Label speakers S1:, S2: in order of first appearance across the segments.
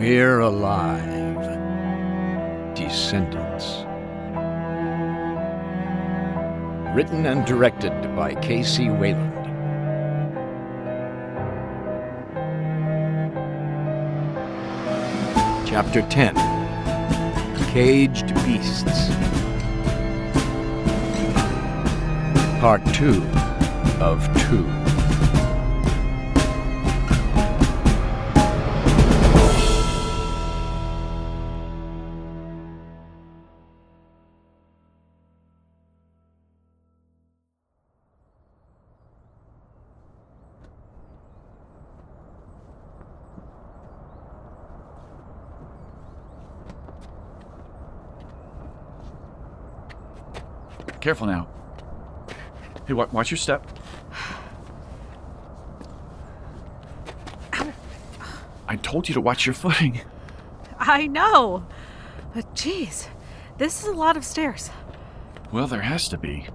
S1: We're alive. Descendants. Written and directed by Kc Wayland. Chapter 10. Caged Beasts. Part 2 of 2.
S2: Careful now. Hey, watch your step. I told you to watch your footing.
S3: I know. But geez, this is a lot of stairs.
S2: Well, there has to be.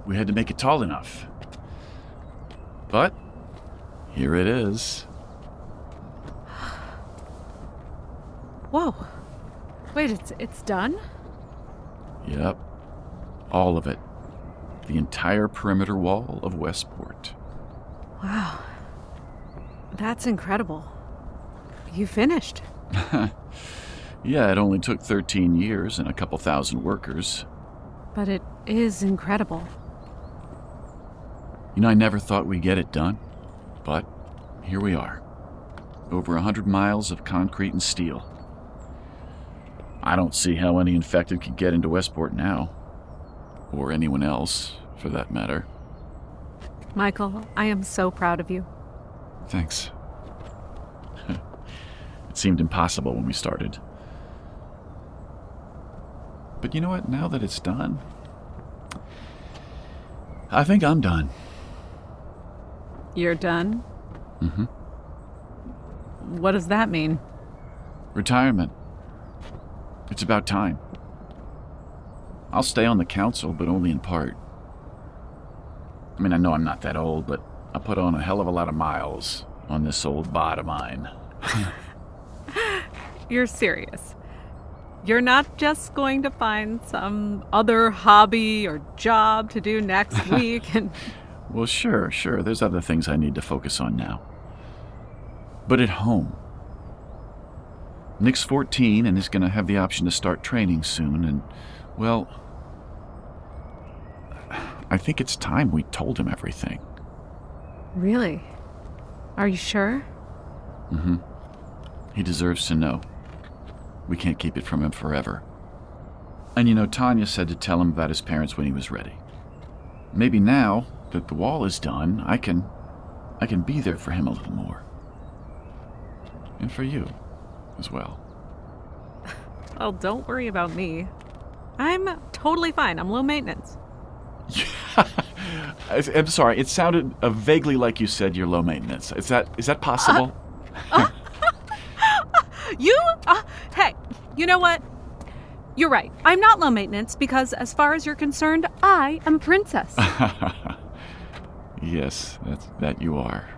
S2: We had to make it tall enough. But here it is.
S3: Whoa. Wait, it's done?
S2: Yep. All of it. The entire perimeter wall of Westport.
S3: Wow. That's incredible. You finished.
S2: Yeah, it only took 13 years and a couple thousand workers.
S3: But it is incredible.
S2: You know, I never thought we'd get it done. But here we are. Over 100 miles of concrete and steel. I don't see how any infected could get into Westport now. Or anyone else, for that matter.
S3: Michael, I am so proud of you.
S2: Thanks. It seemed impossible when we started. But you know what? Now that it's done, I think I'm done.
S3: You're done?
S2: Mm-hmm.
S3: What does that mean?
S2: Retirement. It's about time. I'll stay on the council, but only in part. I mean, I know I'm not that old, but I put on a hell of a lot of miles on this old bod of mine.
S3: You're serious. You're not just going to find some other hobby or job to do next week and...
S2: Well, sure. There's other things I need to focus on now. But at home. Nick's 14 and is going to have the option to start training soon, and, well, I think it's time we told him everything.
S3: Really? Are you sure?
S2: Mm-hmm. He deserves to know. We can't keep it from him forever. And you know, Tanya said to tell him about his parents when he was ready. Maybe now that the wall is done, I can be there for him a little more. And for you as well.
S3: Well, don't worry about me. I'm totally fine. I'm low maintenance.
S2: I'm sorry, it sounded vaguely like you said you're low maintenance. Is that possible?
S3: Hey, you know what? You're right. I'm not low maintenance because as far as you're concerned, I am a princess.
S2: Yes, that you are.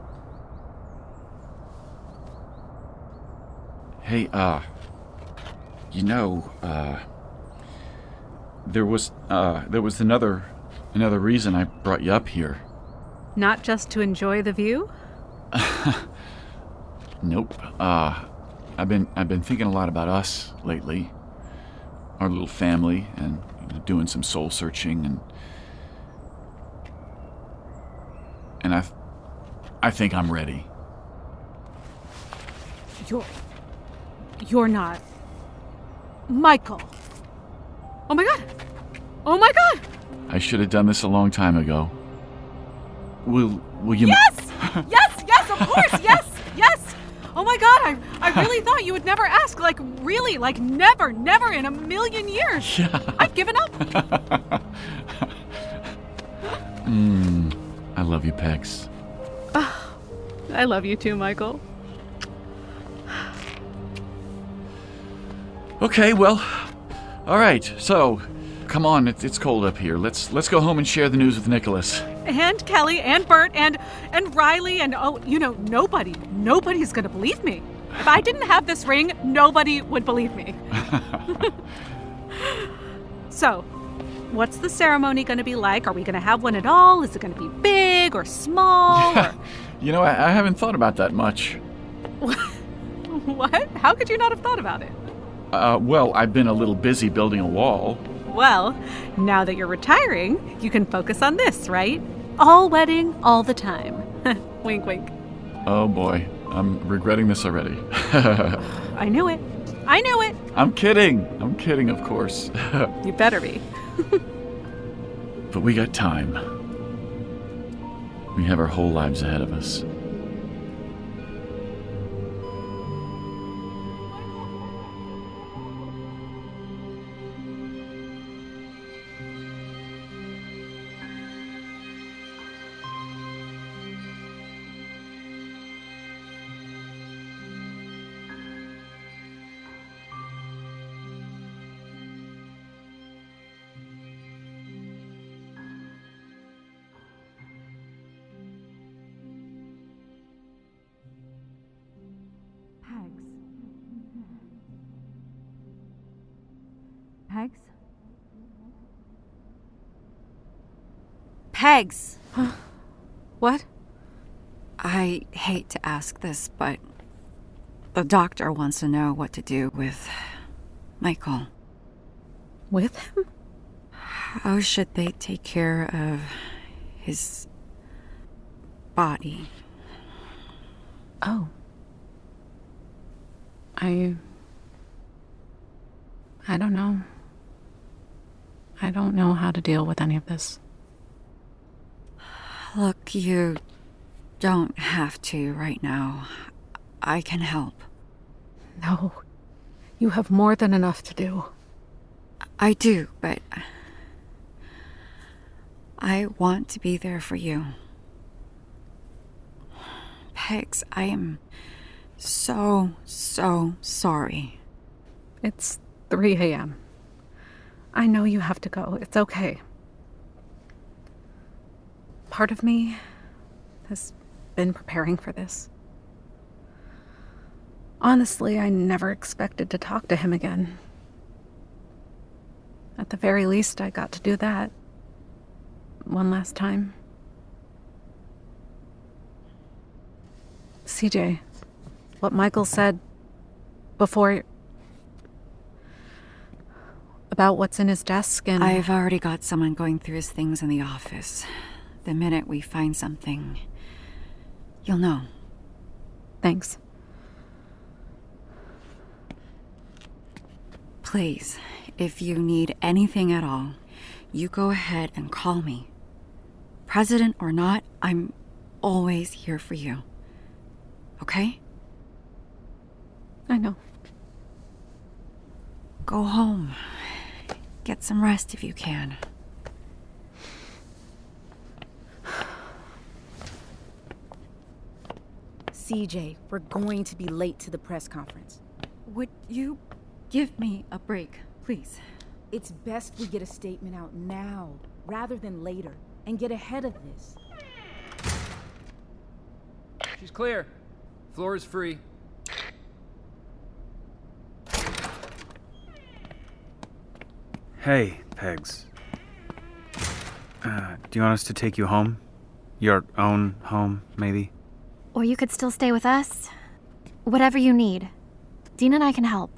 S2: Hey, you know, there was another reason I brought you up here.
S3: Not just to enjoy the view?
S2: Nope. I've been thinking a lot about us lately. Our little family, and doing some soul searching, and I think I'm ready.
S3: You're not. Michael. Oh my god!
S2: I should have done this a long time ago. Will you...
S3: Yes, of course, yes! Oh my god, I really thought you would never ask, really, never in a million years.
S2: Yeah.
S3: I've given up.
S2: I love you, Pex.
S3: I love you too, Michael.
S2: Okay, well, all right, so... Come on, it's cold up here. Let's go home and share the news with Nicholas.
S3: And Kelly and Bert and Riley and nobody's gonna believe me. If I didn't have this ring, nobody would believe me. So, what's the ceremony going to be like? Are we going to have one at all? Is it going to be big or small?
S2: Yeah. You know, I haven't thought about that much.
S3: What? How could you not have thought about it?
S2: Well, I've been a little busy building a wall.
S3: Well, now that you're retiring, you can focus on this, right? All wedding, all the time. Wink, wink.
S2: Oh boy, I'm regretting this already.
S3: I knew it. I knew it.
S2: I'm kidding, of course.
S3: You better be.
S2: But we got time. We have our whole lives ahead of us.
S4: Pegs? Pegs!
S3: What?
S4: I hate to ask this, but the doctor wants to know what to do with Michael.
S3: With him?
S4: How should they take care of his body?
S3: Oh. I don't know. I don't know how to deal with any of this.
S4: Look, you don't have to right now. I can help.
S3: No. You have more than enough to do.
S4: I do, but I want to be there for you. Pegs, I am so sorry.
S3: It's 3 a.m. I know you have to go. It's okay. Part of me has been preparing for this. Honestly, I never expected to talk to him again. At the very least, I got to do that. One last time. CJ, what Michael said before about what's in his desk and...
S4: I've already got someone going through his things in the office. The minute we find something, you'll know.
S3: Thanks.
S4: Please, if you need anything at all, you go ahead and call me. President or not, I'm always here for you. Okay?
S3: I know.
S4: Go home. Get some rest if you can.
S5: CJ, we're going to be late to the press conference.
S4: Would you give me a break, please?
S5: It's best we get a statement out now, rather than later, and get ahead of this.
S6: She's clear. Floor is free.
S7: Hey, Pegs. Do you want us to take you home? Your own home, maybe?
S8: Or you could still stay with us. Whatever you need. Dean and I can help.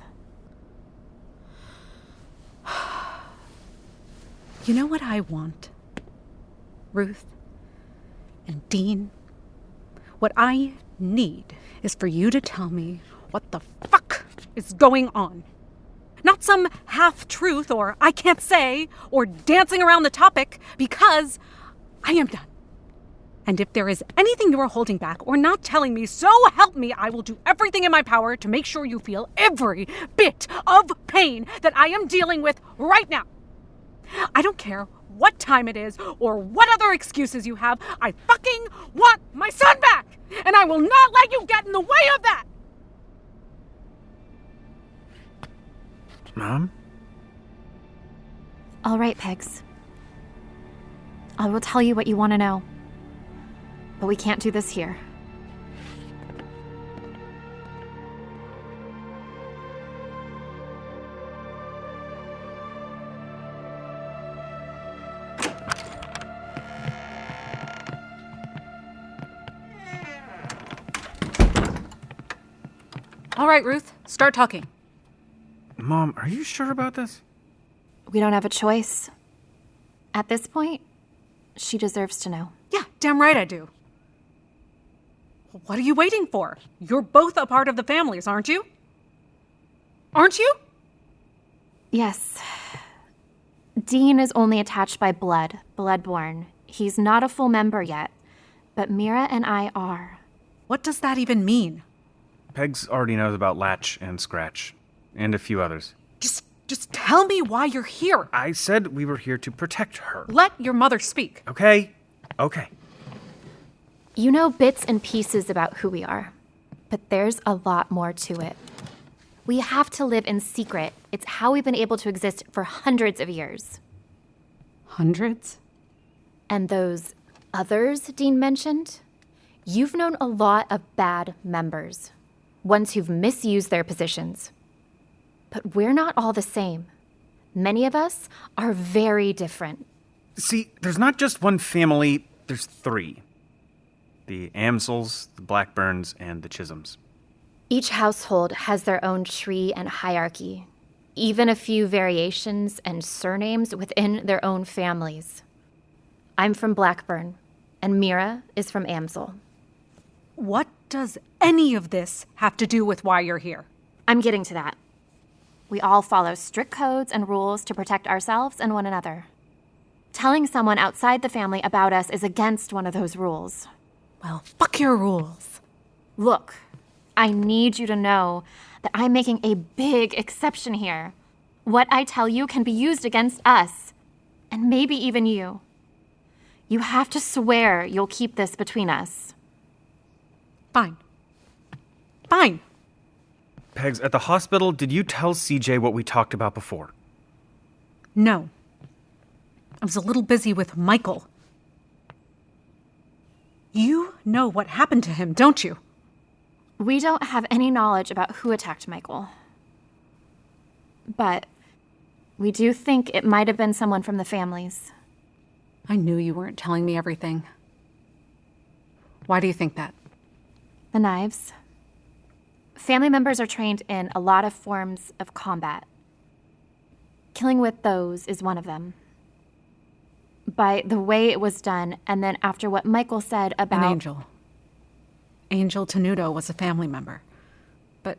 S3: You know what I want? Ruth and Dean? What I need is for you to tell me what the fuck is going on. Not some half-truth or I can't say or dancing around the topic, because I am done. And if there is anything you are holding back or not telling me, so help me, I will do everything in my power to make sure you feel every bit of pain that I am dealing with right now. I don't care what time it is or what other excuses you have. I fucking want my son back, and I will not let you get in the way of that.
S7: Mom?
S8: All right, Pegs. I will tell you what you want to know. But we can't do this here.
S3: All right, Ruth, start talking.
S7: Mom, are you sure about this?
S8: We don't have a choice. At this point, she deserves to know.
S3: Yeah, damn right I do. What are you waiting for? You're both a part of the families, aren't you? Aren't you?
S8: Yes. Dean is only attached by bloodborn. He's not a full member yet, but Mira and I are.
S3: What does that even mean?
S7: Pegs already knows about Latch and Scratch, and a few others.
S3: Just tell me why you're here.
S7: I said we were here to protect her.
S3: Let your mother speak.
S7: Okay.
S8: You know bits and pieces about who we are, but there's a lot more to it. We have to live in secret. It's how we've been able to exist for hundreds of years.
S3: Hundreds?
S8: And those others Dean mentioned? You've known a lot of bad members, ones who've misused their positions. But we're not all the same. Many of us are very different.
S7: See, there's not just one family, there's three. The Amsels, the Blackburns, and the Chisholms.
S8: Each household has their own tree and hierarchy, even a few variations and surnames within their own families. I'm from Blackburn, and Mira is from Amsel.
S3: What does any of this have to do with why you're here?
S8: I'm getting to that. We all follow strict codes and rules to protect ourselves and one another. Telling someone outside the family about us is against one of those rules.
S3: Well, fuck your rules.
S8: Look, I need you to know that I'm making a big exception here. What I tell you can be used against us, and maybe even you. You have to swear you'll keep this between us.
S3: Fine.
S7: Pegs, at the hospital, did you tell CJ what we talked about before?
S3: No. I was a little busy with Michael. You know what happened to him, don't you?
S8: We don't have any knowledge about who attacked Michael. But we do think it might have been someone from the families.
S3: I knew you weren't telling me everything. Why do you think that?
S8: The knives. Family members are trained in a lot of forms of combat. Killing with those is one of them. By the way it was done, and then after what Michael said about...
S3: An angel. Angel Tenuto was a family member. But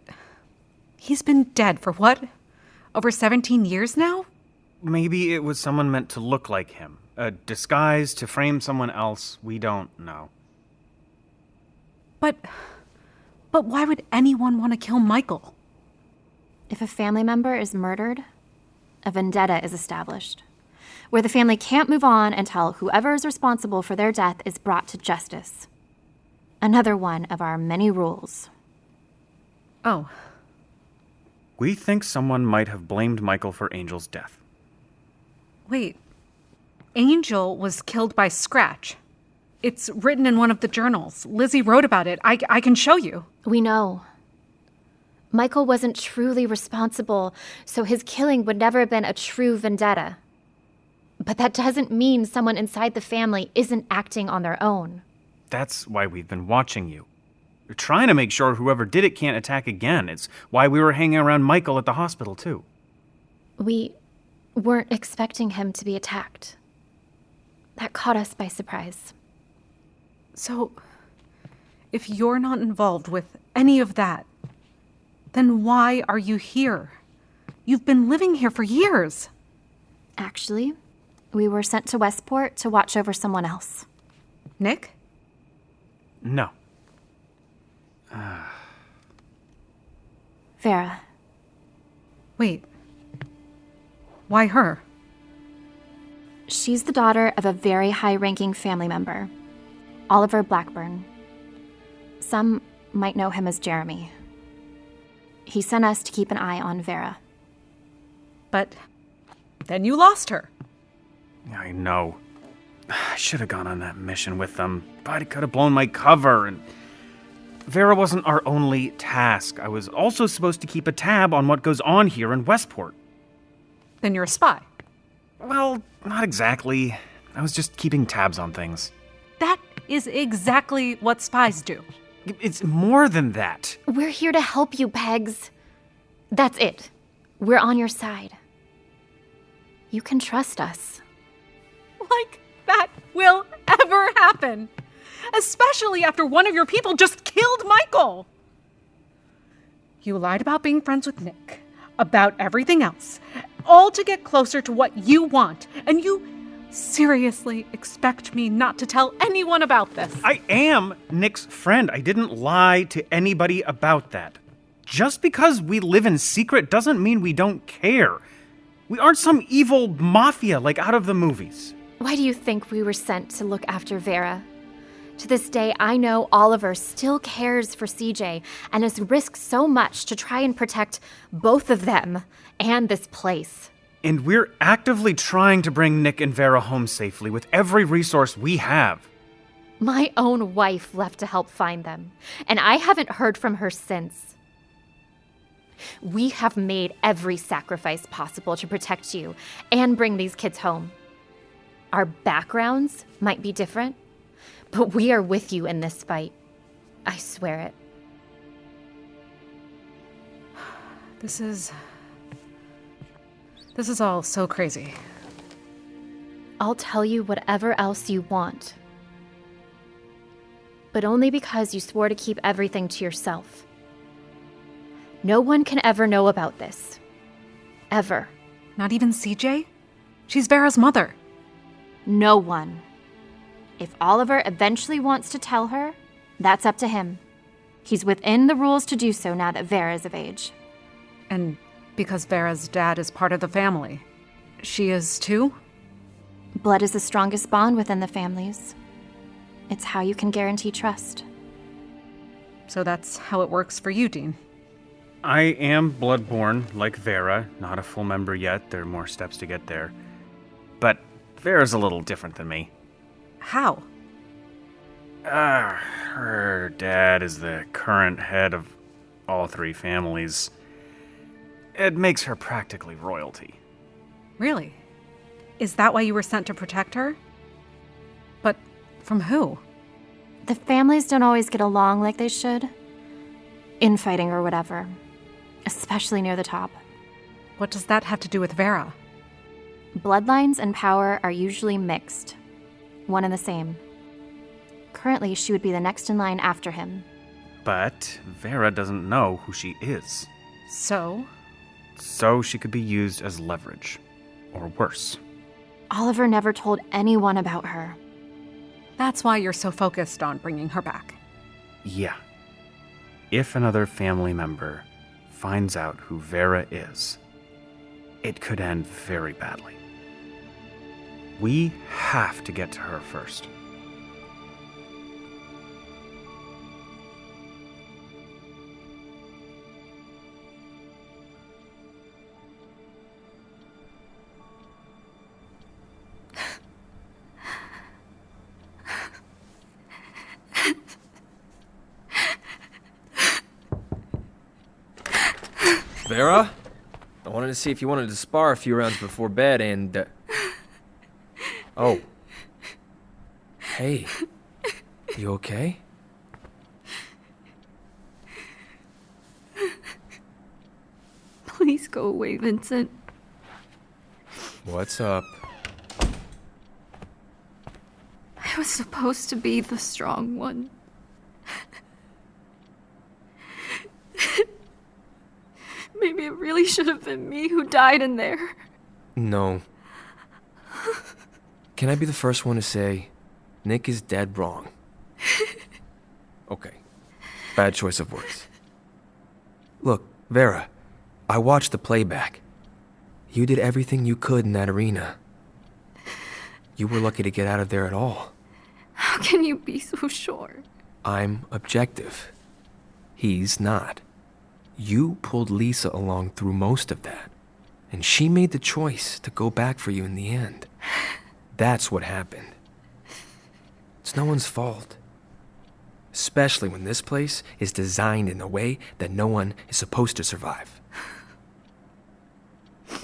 S3: he's been dead for what? Over 17 years now?
S7: Maybe it was someone meant to look like him. A disguise to frame someone else. We don't know.
S3: But why would anyone want to kill Michael?
S8: If a family member is murdered, a vendetta is established, where the family can't move on until whoever is responsible for their death is brought to justice. Another one of our many rules.
S3: Oh.
S7: We think someone might have blamed Michael for Angel's death.
S3: Wait. Angel was killed by Scratch. It's written in one of the journals. Lizzie wrote about it. I can show you.
S8: We know. Michael wasn't truly responsible, so his killing would never have been a true vendetta. But that doesn't mean someone inside the family isn't acting on their own.
S7: That's why we've been watching you. We're trying to make sure whoever did it can't attack again. It's why we were hanging around Michael at the hospital, too.
S8: We weren't expecting him to be attacked. That caught us by surprise.
S3: So, if you're not involved with any of that, then why are you here? You've been living here for years.
S8: Actually, we were sent to Westport to watch over someone else.
S3: Nick?
S7: No.
S8: Vera.
S3: Wait. Why her?
S8: She's the daughter of a very high-ranking family member, Oliver Blackburn. Some might know him as Jeremy. He sent us to keep an eye on Vera.
S3: But then you lost her.
S7: I know. I should have gone on that mission with them, but I could have blown my cover, and Vera wasn't our only task. I was also supposed to keep a tab on what goes on here in Westport.
S3: Then you're a spy.
S7: Well, not exactly. I was just keeping tabs on things.
S3: That is exactly what spies do.
S7: It's more than that.
S8: We're here to help you, Pegs. That's it. We're on your side. You can trust us.
S3: Like that will ever happen. Especially after one of your people just killed Michael. You lied about being friends with Nick, about everything else, all to get closer to what you want. And you seriously expect me not to tell anyone about this?
S7: I am Nick's friend. I didn't lie to anybody about that. Just because we live in secret doesn't mean we don't care. We aren't some evil mafia like out of the movies.
S8: Why do you think we were sent to look after Vera? To this day, I know Oliver still cares for CJ and has risked so much to try and protect both of them and this place.
S7: And we're actively trying to bring Nick and Vera home safely with every resource we have.
S8: My own wife left to help find them, and I haven't heard from her since. We have made every sacrifice possible to protect you and bring these kids home. Our backgrounds might be different, but we are with you in this fight. I swear it.
S3: This is all so crazy.
S8: I'll tell you whatever else you want. But only because you swore to keep everything to yourself. No one can ever know about this. Ever.
S3: Not even CJ? She's Vera's mother.
S8: No one. If Oliver eventually wants to tell her, that's up to him. He's within the rules to do so now that Vera's of age.
S3: And because Vera's dad is part of the family, she is too?
S8: Blood is the strongest bond within the families. It's how you can guarantee trust.
S3: So that's how it works for you, Dean.
S7: I am bloodborn, like Vera. Not a full member yet. There are more steps to get there. But Vera's a little different than me.
S3: How?
S7: Her dad is the current head of all three families. It makes her practically royalty.
S3: Really? Is that why you were sent to protect her? But from who?
S8: The families don't always get along like they should. Infighting or whatever. Especially near the top.
S3: What does that have to do with Vera?
S8: Bloodlines and power are usually mixed. One and the same. Currently, she would be the next in line after him.
S7: But Vera doesn't know who she is.
S3: So?
S7: So she could be used as leverage. Or worse.
S8: Oliver never told anyone about her.
S3: That's why you're so focused on bringing her back.
S7: Yeah. If another family member finds out who Vera is, it could end very badly. We have to get to her first.
S6: Vera? I wanted to see if you wanted to spar a few rounds before bed and... Oh. Hey. You okay?
S4: Please go away, Vincent.
S6: What's up?
S4: I was supposed to be the strong one. Maybe it really should have been me who died in there.
S6: No. Can I be the first one to say, Nick is dead wrong? Okay. Bad choice of words. Look, Vera, I watched the playback. You did everything you could in that arena. You were lucky to get out of there at all.
S4: How can you be so sure?
S6: I'm objective. He's not. You pulled Lisa along through most of that, and she made the choice to go back for you in the end. That's what happened. It's no one's fault. Especially when this place is designed in a way that no one is supposed to survive.
S4: When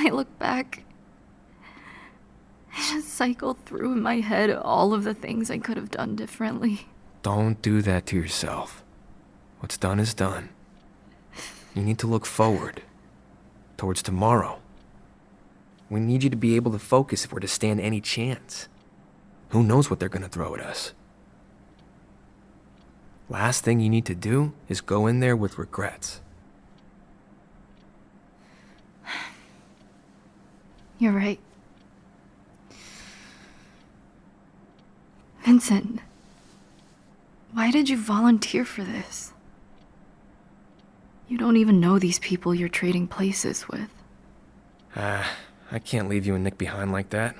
S4: I look back, I just cycle through in my head all of the things I could have done differently.
S6: Don't do that to yourself. What's done is done. You need to look forward, towards tomorrow. We need you to be able to focus if we're to stand any chance. Who knows what they're gonna throw at us? Last thing you need to do is go in there with regrets.
S9: You're right. Vincent, why did you volunteer for this? You don't even know these people you're trading places with.
S6: I can't leave you and Nick behind like that.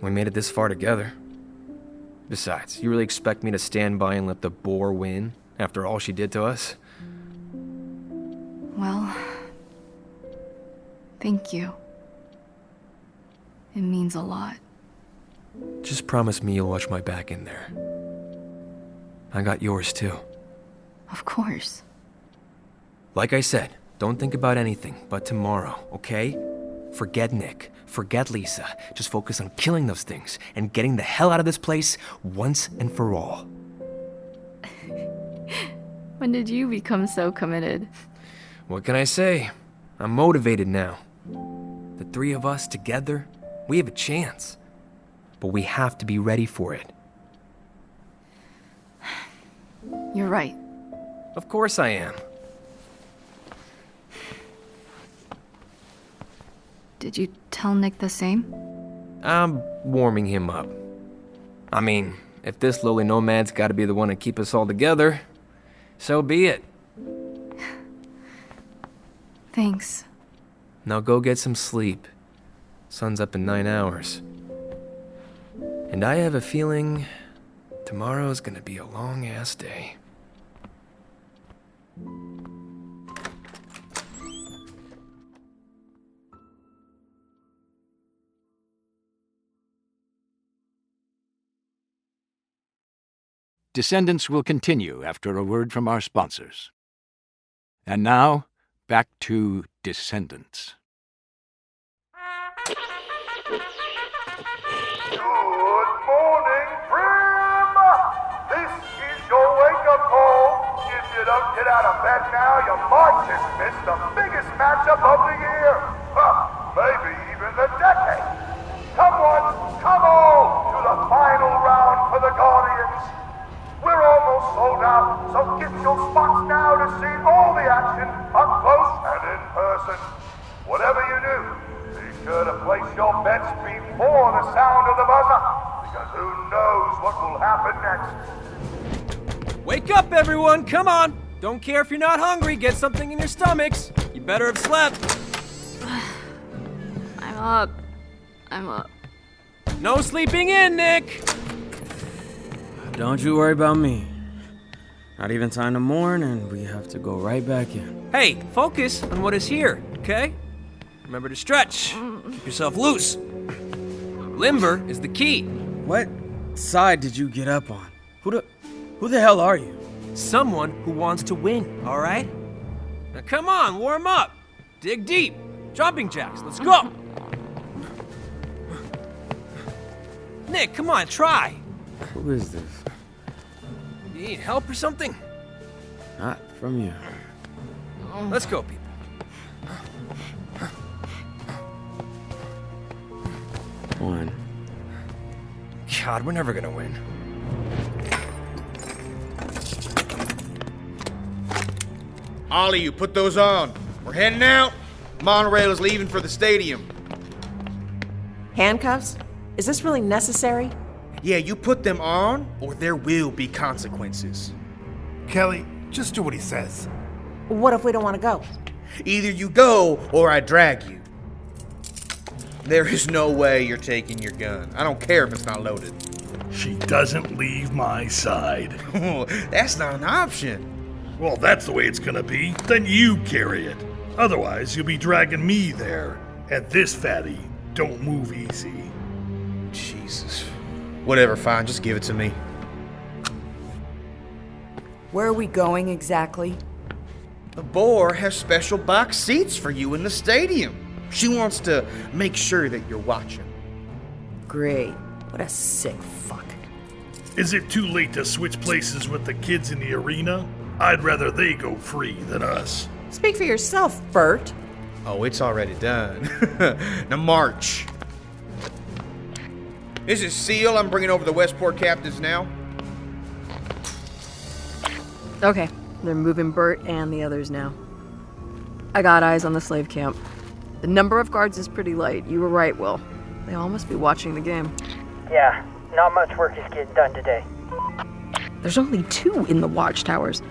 S6: We made it this far together. Besides, you really expect me to stand by and let the Boar win after all she did to us?
S9: Well, thank you. It means a lot.
S6: Just promise me you'll watch my back in there. I got yours too.
S9: Of course.
S6: Like I said, don't think about anything but tomorrow, okay? Forget Nick. Forget Lisa. Just focus on killing those things and getting the hell out of this place once and for all.
S9: When did you become so committed?
S6: What can I say? I'm motivated now. The three of us together, we have a chance. But we have to be ready for it.
S9: You're right.
S6: Of course I am.
S9: Did you tell Nick the same?
S6: I'm warming him up. I mean, if this lowly nomad's gotta be the one to keep us all together, so be it.
S9: Thanks.
S6: Now go get some sleep. Sun's up in 9 hours. And I have a feeling tomorrow's gonna be a long-ass day.
S1: Descendants will continue after a word from our sponsors. And now, back to Descendants.
S10: Good morning, Primm! This is your wake-up call. If you don't get out of bed now, you might just miss the biggest matchup of the year. Maybe even the decade. Come on, come all to the final round for the Guardians. We're almost sold out, so get your spots now to see all the action up close and in person. Whatever you do, be sure to place your bets before the sound of the buzzer, because who knows what will happen next.
S6: Wake up, everyone! Come on! Don't care if you're not hungry, get something in your stomachs. You better have slept.
S9: I'm up.
S6: No sleeping in, Nick!
S7: Don't you worry about me. Not even time to mourn, and we have to go right back in.
S6: Hey, focus on what is here, okay? Remember to stretch. Keep yourself loose. Limber is the key.
S7: What side did you get up on? Who the hell are you?
S6: Someone who wants to win, all right? Now come on, warm up. Dig deep. Jumping jacks, let's go. Nick, come on, try.
S7: Who is this?
S6: You need help or something?
S7: Not from you.
S6: Let's go, people.
S7: One.
S6: God, we're never gonna win.
S11: All of you, put those on. We're heading out. Monorail is leaving for the stadium.
S12: Handcuffs? Is this really necessary?
S11: Yeah, you put them on, or there will be consequences.
S10: Kelly, just do what he says.
S12: What if we don't want to go?
S11: Either you go, or I drag you. There is no way you're taking your gun. I don't care if it's not loaded.
S10: She doesn't leave my side.
S11: That's not an option.
S10: Well, that's the way it's gonna be. Then you carry it. Otherwise, you'll be dragging me there. And this fatty don't move easy.
S11: Jesus. Whatever, fine, just give it to me.
S12: Where are we going exactly?
S11: The Boar has special box seats for you in the stadium. She wants to make sure that you're watching.
S12: Great. What a sick fuck.
S13: Is it too late to switch places with the kids in the arena? I'd rather they go free than us.
S12: Speak for yourself, Bert.
S11: Oh, it's already done. Now march. This is Seal. I'm bringing over the Westport captives now.
S14: Okay, they're moving Bert and the others now. I got eyes on the slave camp. The number of guards is pretty light. You were right, Will. They all must be watching the game.
S15: Yeah, not much work is getting done today.
S14: There's only 2 in the watchtowers.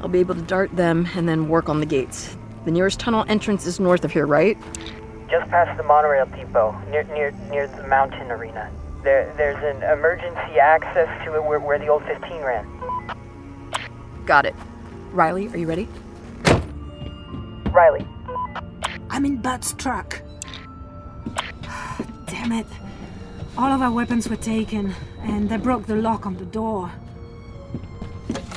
S14: I'll be able to dart them and then work on the gates. The nearest tunnel entrance is north of here, right?
S15: Just past the monorail depot, near the mountain arena. There's an emergency access to it where the old 15 ran.
S14: Got it. Riley, are you ready?
S15: Riley.
S16: I'm in Bert's truck. Damn it. All of our weapons were taken, and they broke the lock on the door.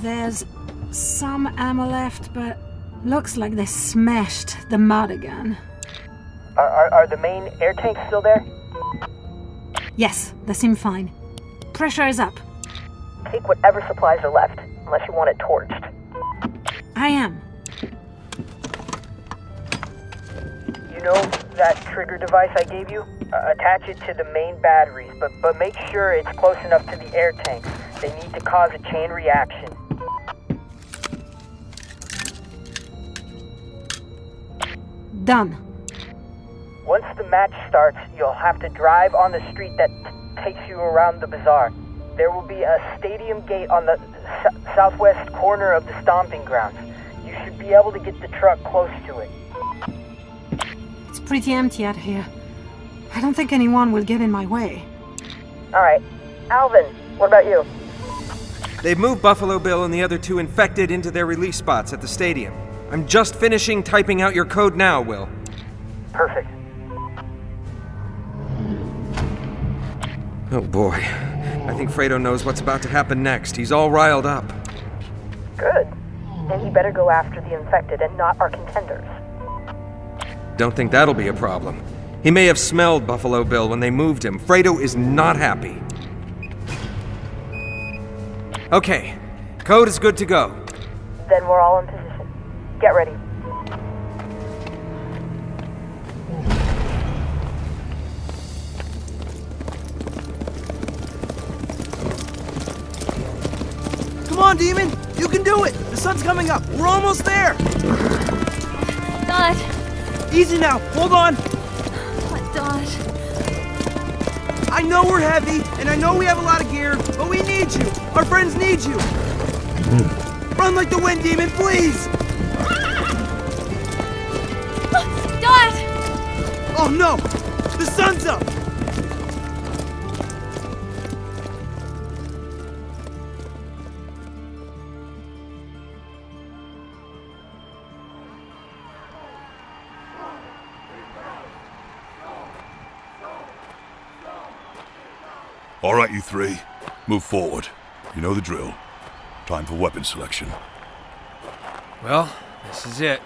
S16: There's some ammo left, but looks like they smashed the mud again.
S15: Are the main air tanks still there?
S16: Yes, they seem fine. Pressure is up.
S15: Take whatever supplies are left, unless you want it torched.
S16: I am.
S15: You know that trigger device I gave you? Attach it to the main batteries, but make sure it's close enough to the air tanks. They need to cause a chain reaction.
S16: Done.
S15: Once the match starts, you'll have to drive on the street that takes you around the bazaar. There will be a stadium gate on the southwest corner of the Stomping Grounds. You should be able to get the truck close to it.
S16: It's pretty empty out here. I don't think anyone will get in my way.
S15: Alright. Alvin, what about you?
S6: They've moved Buffalo Bill and the other 2 infected into their release spots at the stadium. I'm just finishing typing out your code now, Will.
S15: Perfect.
S6: Oh boy. I think Fredo knows what's about to happen next. He's all riled up.
S15: Good. Then he better go after the infected and not our contenders.
S6: Don't think that'll be a problem. He may have smelled Buffalo Bill when they moved him. Fredo is not happy. Okay. Code is good to go.
S15: Then we're all in position. Get ready.
S17: Come on, Demon! You can do it! The sun's coming up! We're almost there!
S9: Dot.
S17: Easy now! Hold on!
S9: What, Dot?
S17: I know we're heavy, and I know we have a lot of gear, but we need you! Our friends need you! Run like the wind, Demon, please!
S9: Dot!
S17: Oh no! The sun's up!
S10: All right, you 3. Move forward. You know the drill. Time for weapon selection.
S6: Well, this is it.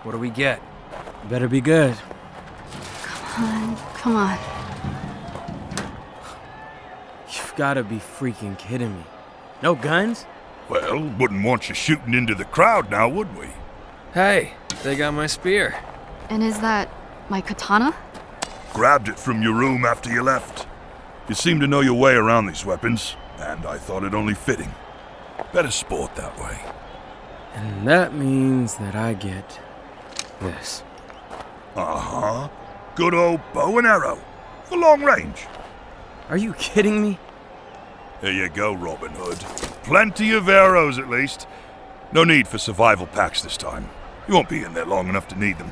S6: What do we get?
S17: Better be good.
S9: Come on.
S17: You've gotta be freaking kidding me. No guns?
S10: Well, wouldn't want you shooting into the crowd now, would we?
S6: Hey, they got my spear.
S9: And is that my katana?
S10: Grabbed it from your room after you left. You seem to know your way around these weapons, and I thought it only fitting. Better sport that way.
S17: And that means that I get this.
S10: Uh-huh. Good old bow and arrow. For long range.
S17: Are you kidding me?
S10: There you go, Robin Hood. Plenty of arrows, at least. No need for survival packs this time. You won't be in there long enough to need them.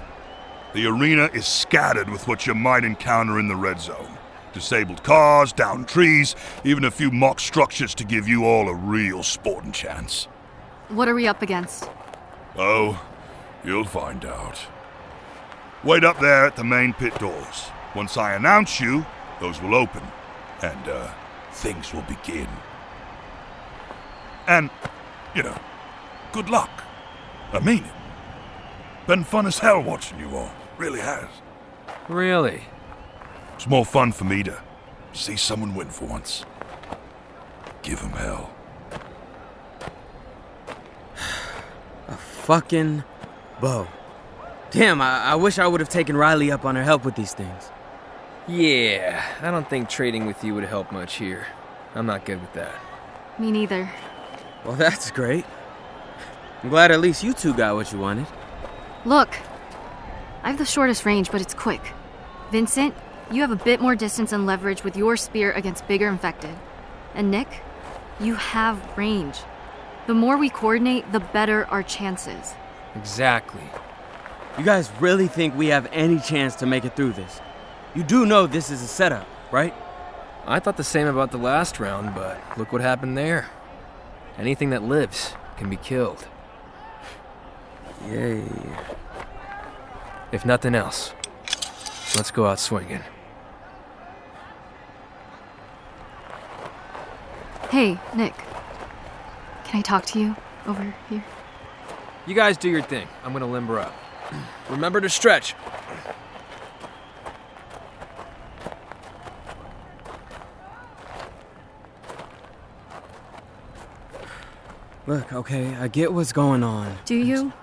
S10: The arena is scattered with what you might encounter in the red zone. Disabled cars, downed trees, even a few mock structures to give you all a real sporting chance.
S9: What are we up against?
S10: Oh, you'll find out. Wait up there at the main pit doors. Once I announce you, those will open, and, things will begin. And, you know, good luck. I mean it. Been fun as hell watching you all. Really has.
S6: Really?
S10: It's more fun for me to see someone win for once. Get
S18: give him hell.
S17: A fucking bow. Damn, I wish I would have taken Riley up on her help with these things.
S6: Yeah, I don't think trading with you would help much here. I'm not good with that.
S9: Me neither.
S17: Well, that's great. I'm glad at least you two got what you wanted.
S9: Look, I have the shortest range, but it's quick. Vincent, you have a bit more distance and leverage with your spear against bigger infected. And Nick, you have range. The more we coordinate, the better our chances.
S6: Exactly.
S17: You guys really think we have any chance to make it through this? You do know this is a setup, right?
S6: I thought the same about the last round, but look what happened there. Anything that lives can be killed.
S17: Yay.
S6: If nothing else, let's go out swinging.
S9: Hey, Nick. Can I talk to you over here?
S6: You guys do your thing. I'm gonna limber up. Remember to stretch.
S17: Look, okay, I get what's going on.
S9: Do you?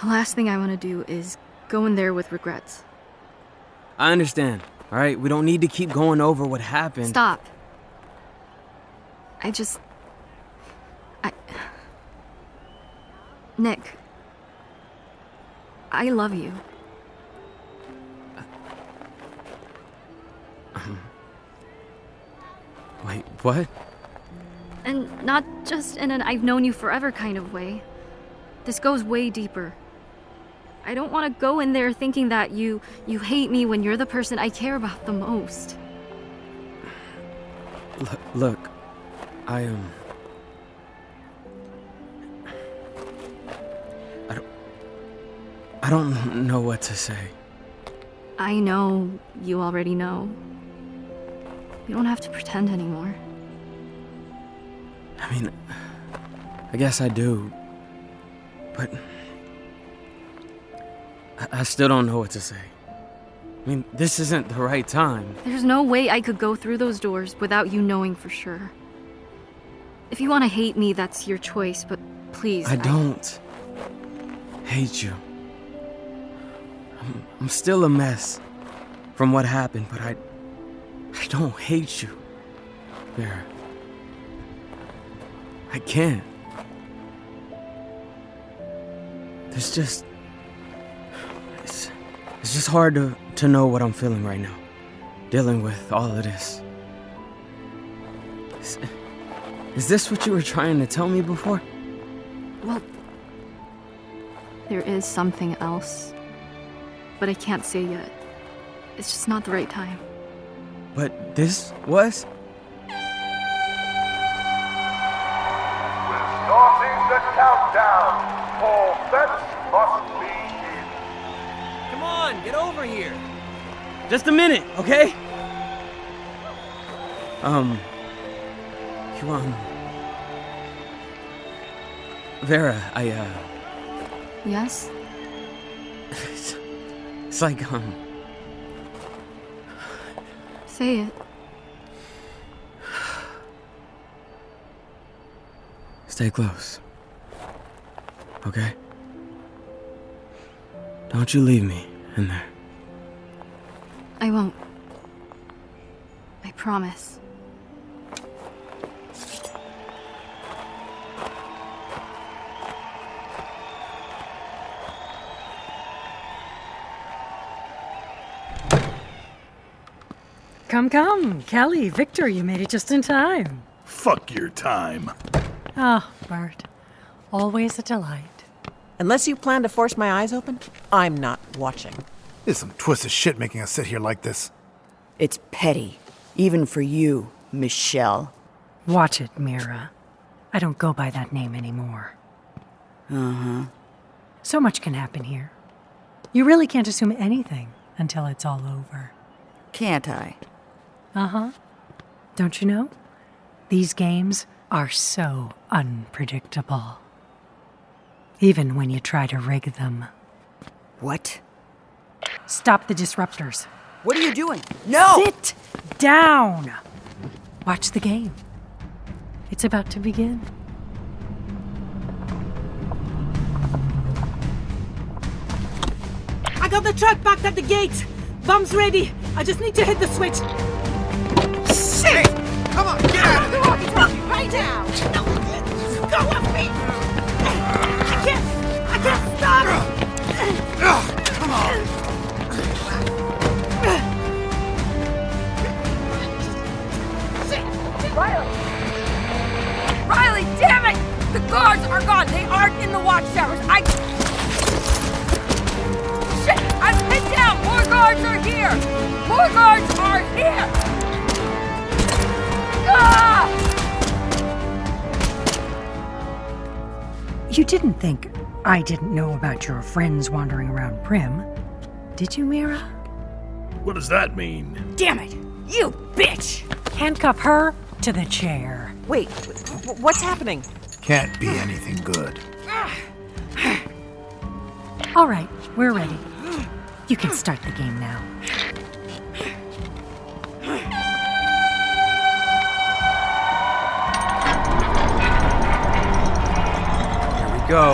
S9: The last thing I want to do is go in there with regrets.
S17: I understand, all right? We don't need to keep going over what happened.
S9: Stop. Nick. I love you.
S17: Wait, what?
S9: And not just in an I've known you forever kind of way. This goes way deeper. I don't want to go in there thinking that you hate me when you're the person I care about the most.
S17: Look, I don't know what to say.
S9: I know you already know. You don't have to pretend anymore.
S17: I mean, I guess I do. But I still don't know what to say. I mean, this isn't the right time.
S9: There's no way I could go through those doors without you knowing for sure. If you want to hate me, that's your choice, but please.
S17: I don't hate you. I'm still a mess from what happened, but I don't hate you, Vera. I can't. There's just... It's just hard to know what I'm feeling right now, dealing with all of this. Is this what you were trying to tell me before?
S9: Well, there is something else, but I can't say yet. It's just not the right time.
S17: But this was?
S10: Starting the countdown. All bets must be in.
S17: Come on, get over here. Just a minute, okay? Vera,
S9: Yes?
S17: It's like,
S9: Say it.
S17: Stay close. Okay? Don't you leave me in there.
S9: I won't. I promise.
S16: Come, Kelly, Victor, you made it just in time.
S13: Fuck your time.
S16: Ah, Bart. Always a delight.
S12: Unless you plan to force my eyes open, I'm not watching.
S19: There's some twisted shit making us sit here like this.
S20: It's petty, even for you, Michelle.
S16: Watch it, Mira. I don't go by that name anymore.
S20: Uh-huh.
S16: So much can happen here. You really can't assume anything until it's all over.
S20: Can't I?
S16: Uh-huh. Don't you know? These games are so unpredictable. Even when you try to rig them.
S20: What?
S16: Stop the disruptors.
S20: What are you doing? No!
S16: Sit down! Watch the game. It's about to begin.
S5: I got the truck parked at the gate. Bombs ready. I just need to hit the switch. Shit!
S11: Come on, get out of there!
S5: Walkie-talkie, right now! No, go off me! I can't stop!
S11: Come on!
S18: Riley, damn it! The guards are gone. They aren't in the watchtowers. Shit! I'm pinned down. More guards are here. More guards are here. Ah!
S16: You didn't think I didn't know about your friends wandering around Primm, did you, Vera?
S13: What does that mean?
S18: Damn it! You bitch!
S16: Handcuff her to the chair.
S12: Wait, what's happening?
S19: Can't be anything good.
S16: All right, we're ready. You can start the game now.
S21: Go.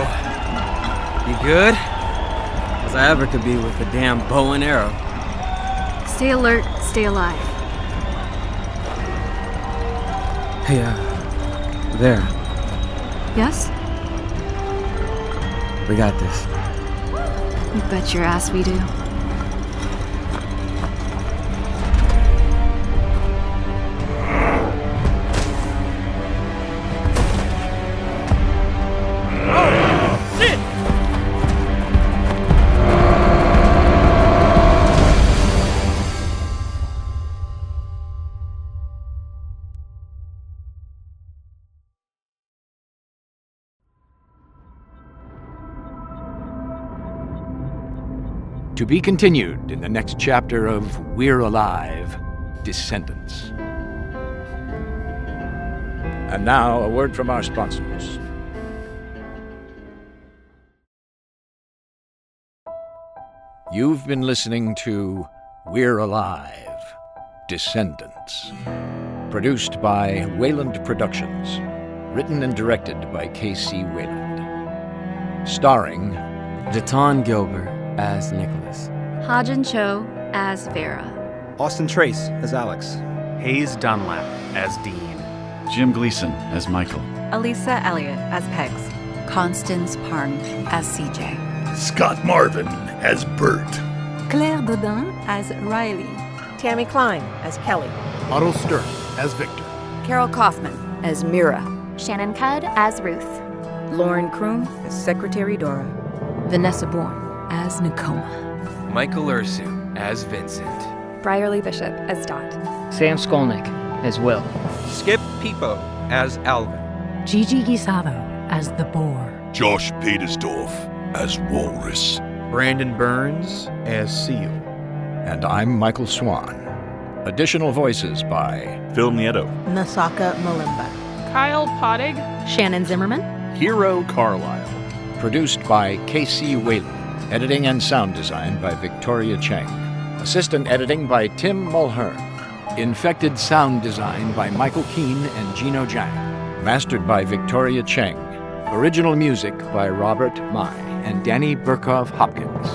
S21: You good? As I ever could be with a damn bow and arrow.
S9: Stay alert, stay alive.
S21: Hey, Vera.
S9: Yes?
S21: We got this.
S9: You bet your ass we do.
S1: To be continued in the next chapter of We're Alive, Descendants. And now, a word from our sponsors. You've been listening to We're Alive, Descendants. Produced by Wayland Productions. Written and directed by Kc Wayland. Starring
S21: Jaton Gilbert as Nicholas.
S9: Hajin Cho as Vera.
S22: Austin Trace as Alex.
S7: Hayes Dunlap as Dean.
S2: Jim Gleason as Michael.
S23: Elisa Elliott as Pegs.
S4: Constance Parn as CJ.
S13: Scott Marvin as Bert.
S23: Claire Dodin as Riley.
S12: Tammy Klein as Kelly.
S19: Otto Stern as Victor.
S4: Carol Kaufman as Mira.
S8: Shannon Cudd as Ruth.
S23: Lauren Kroom as Secretary Dora. Vanessa Bourne as Nakoma.
S6: Michael Ursu as Vincent.
S23: Brierly Bishop as Dot.
S24: Sam Skolnick as Will.
S22: Skip Peepo as Alvin.
S16: Gigi Guisado as the Boar.
S25: Josh Petersdorf as Walrus.
S22: Brandon Burns as Seal.
S1: And I'm Michael Swan. Additional voices by
S25: Phil Nieto.
S12: Nasaka Malimba.
S26: Kyle Pottig.
S23: Shannon Zimmerman.
S25: Hero Carlisle.
S1: Produced by Kc Wayland. Editing and sound design by Victoria Cheng. Assistant editing by Tim Mulhern. Infected sound design by Michael Keane and Gino Jang. Mastered by Victoria Cheng. Original music by Robert Mai and Danny Burkhoff Hopkins.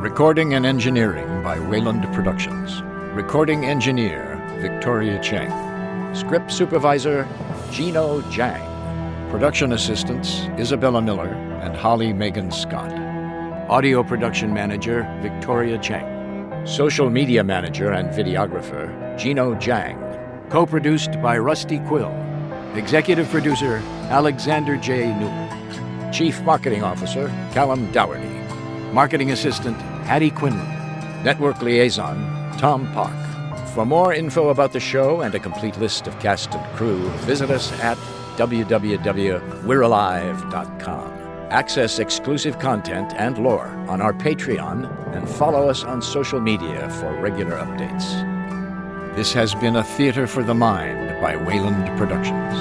S1: Recording and engineering by Wayland Productions. Recording engineer Victoria Cheng. Script supervisor Gino Jang. Production assistants Isabella Miller and Holly Megan Scott. Audio production manager Victoria Cheng. Social media manager and videographer Gino Jang. Co-produced by Rusty Quill. Executive producer Alexander J. Newman. Chief Marketing Officer Callum Dougherty. Marketing Assistant Hattie Quinlan. Network Liaison Tom Park. For more info about the show and a complete list of cast and crew, visit us at www.we'realive.com. Access exclusive content and lore on our Patreon and follow us on social media for regular updates. This has been a Theater for the Mind by Wayland Productions.